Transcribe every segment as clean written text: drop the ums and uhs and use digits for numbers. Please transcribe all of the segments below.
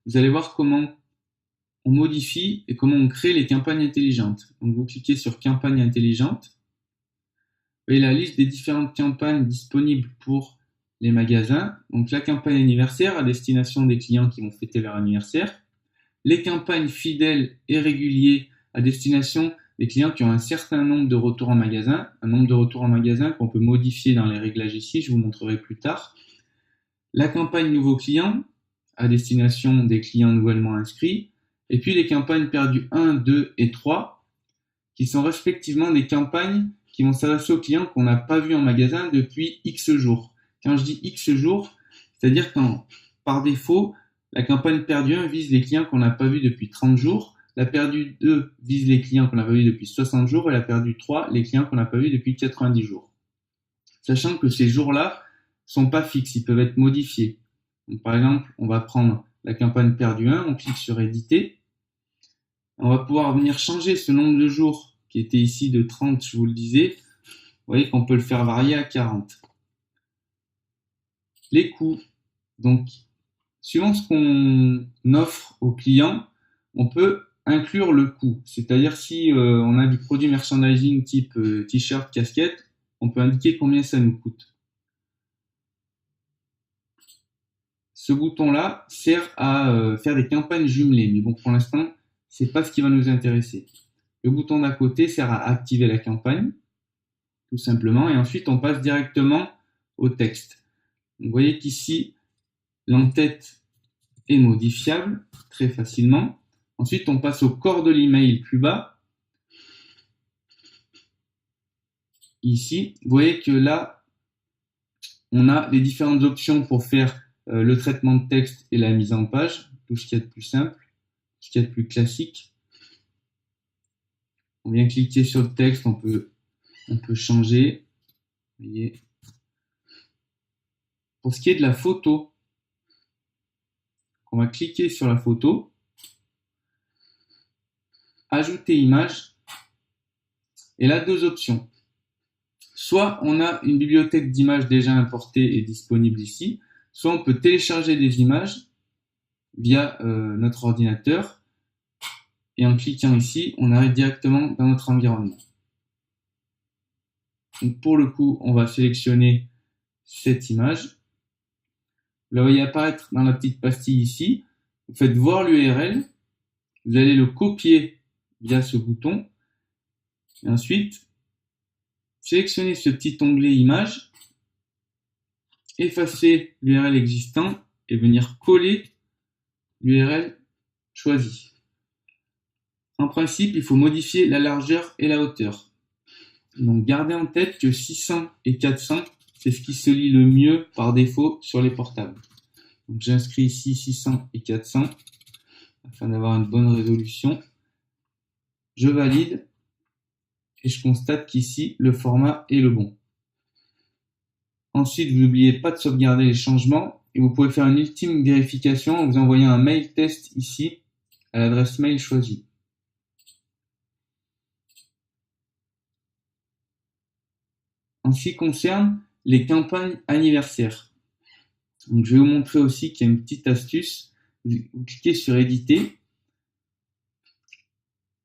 vous allez voir comment on modifie et comment on crée les campagnes intelligentes. Donc vous cliquez sur campagne intelligente. Vous voyez la liste des différentes campagnes disponibles pour les magasins. Donc la campagne anniversaire à destination des clients qui vont fêter leur anniversaire. Les campagnes fidèles et réguliers à destination des clients qui ont un certain nombre de retours en magasin. Un nombre de retours en magasin qu'on peut modifier dans les réglages ici, je vous montrerai plus tard. La campagne nouveaux clients à destination des clients nouvellement inscrits. Et puis les campagnes perdues 1, 2 et 3 qui sont respectivement des campagnes qui vont s'adresser aux clients qu'on n'a pas vus en magasin depuis X jours. Quand je dis X jours, c'est-à-dire quand, par défaut, la campagne perdue 1 vise les clients qu'on n'a pas vus depuis 30 jours, la perdue 2 vise les clients qu'on n'a pas vus depuis 60 jours et la perdue 3, les clients qu'on n'a pas vus depuis 90 jours. Sachant que ces jours-là sont pas fixes, ils peuvent être modifiés. Donc, par exemple, on va prendre la campagne perdue 1, on clique sur éditer. On va pouvoir venir changer ce nombre de jours qui était ici de 30, je vous le disais. Vous voyez qu'on peut le faire varier à 40. Les coûts. Donc, suivant ce qu'on offre aux clients, on peut inclure le coût. C'est-à-dire si on a du produit merchandising type t-shirt, casquette, on peut indiquer combien ça nous coûte. Ce bouton-là sert à faire des campagnes jumelées, mais bon, pour l'instant, c'est pas ce qui va nous intéresser. Le bouton d'à côté sert à activer la campagne, tout simplement, et ensuite on passe directement au texte. Donc, vous voyez qu'ici, l'entête est modifiable très facilement. Ensuite, on passe au corps de l'email plus bas. Ici, vous voyez que là, on a les différentes options pour faire le traitement de texte et la mise en page, tout ce qu'il y a de plus simple, ce qu'il y a de plus classique. On vient cliquer sur le texte, on peut changer. Vous voyez. Pour ce qui est de la photo, on va cliquer sur la photo, ajouter image, et là, deux options. Soit on a une bibliothèque d'images déjà importée et disponible ici, soit on peut télécharger des images via notre ordinateur, et en cliquant ici, on arrive directement dans notre environnement. Donc pour le coup, on va sélectionner cette image. Vous la voyez apparaître dans la petite pastille ici. Vous faites voir l'URL. Vous allez le copier via ce bouton. Et ensuite, sélectionnez ce petit onglet image, effacer l'URL existant et venir coller l'URL choisie. En principe, il faut modifier la largeur et la hauteur. Donc gardez en tête que 600 et 400, c'est ce qui se lit le mieux par défaut sur les portables. Donc j'inscris ici 600 et 400 afin d'avoir une bonne résolution. Je valide et je constate qu'ici le format est le bon. Ensuite, vous n'oubliez pas de sauvegarder les changements et vous pouvez faire une ultime vérification en vous envoyant un mail test ici à l'adresse mail choisie. En ce qui concerne les campagnes anniversaires, donc je vais vous montrer aussi qu'il y a une petite astuce. Vous cliquez sur éditer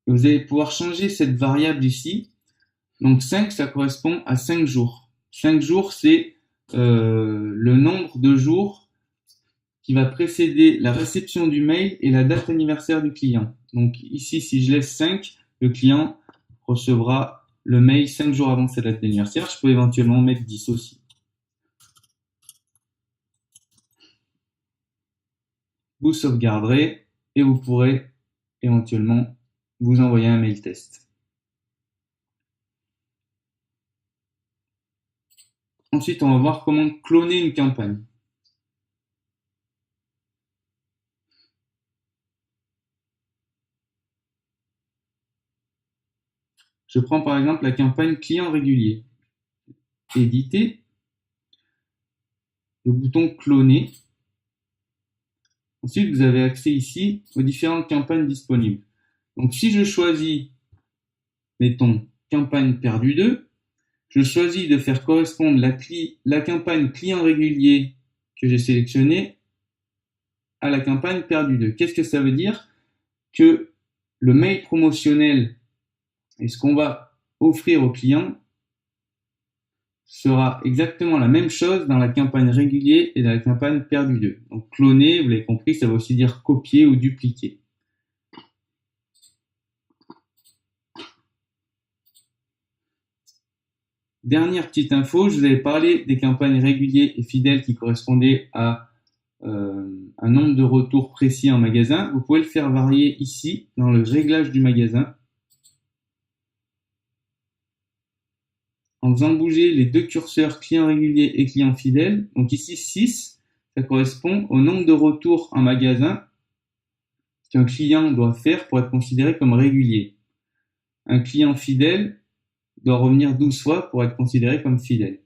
et vous allez pouvoir changer cette variable ici. Donc 5, ça correspond à 5 jours. 5 jours, c'est le nombre de jours qui va précéder la réception du mail et la date anniversaire du client. Donc ici, si je laisse 5, le client recevra le mail 5 jours avant sa date d'anniversaire. Je peux éventuellement mettre 10 aussi. Vous sauvegarderez et vous pourrez éventuellement vous envoyer un mail test. Ensuite, on va voir comment cloner une campagne. Je prends par exemple la campagne client régulier. Éditer, le bouton cloner. Ensuite, vous avez accès ici aux différentes campagnes disponibles. Donc, si je choisis, mettons, campagne perdue 2, je choisis de faire correspondre la campagne client régulier que j'ai sélectionnée à la campagne perdue 2. Qu'est-ce que ça veut dire? Que le mail promotionnel et ce qu'on va offrir au client sera exactement la même chose dans la campagne régulier et dans la campagne perdue 2. Donc cloner, vous l'avez compris, ça veut aussi dire copier ou dupliquer. Dernière petite info, je vous avais parlé des campagnes réguliers et fidèles qui correspondaient à un nombre de retours précis en magasin. Vous pouvez le faire varier ici dans le réglage du magasin en faisant bouger les deux curseurs client régulier et client fidèle. Donc ici 6, ça correspond au nombre de retours en magasin qu'un client doit faire pour être considéré comme régulier. Un client fidèle doit revenir 12 fois pour être considéré comme fidèle.